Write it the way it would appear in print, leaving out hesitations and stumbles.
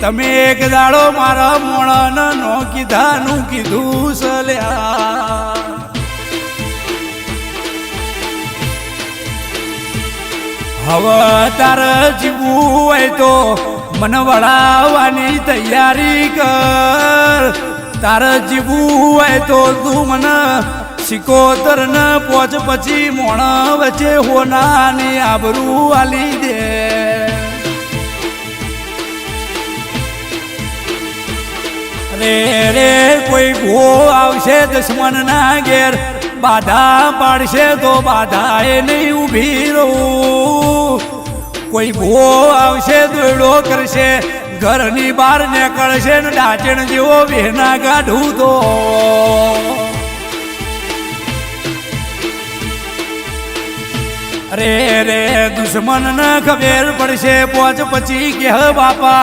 તમે એક દાડો મારા મોણાને નો કીધાનું કીધું સલ્યા હવે તારે જીવવું હોય તો મને વળાવવાની તૈયારી કર તારે જીવવું હોય તો તું મને સિકોતર ને પોચ પછી મોણા વચ્ચે હોનાની આબરૂ આલી દે રે રે કોઈ ભો આવશે દુશ્મન ના ઘેર બાધા પાડશે તો બાધા એ નહીં ઊભી રહું કોઈ ભો આવશે દોડો કરશે ઘરની બહાર નીકળશે ને ડાચણ જેવો વેના કાઢું તો અરે રે દુશ્મન ને ખબર પડશે પોચ પછી કે બાપા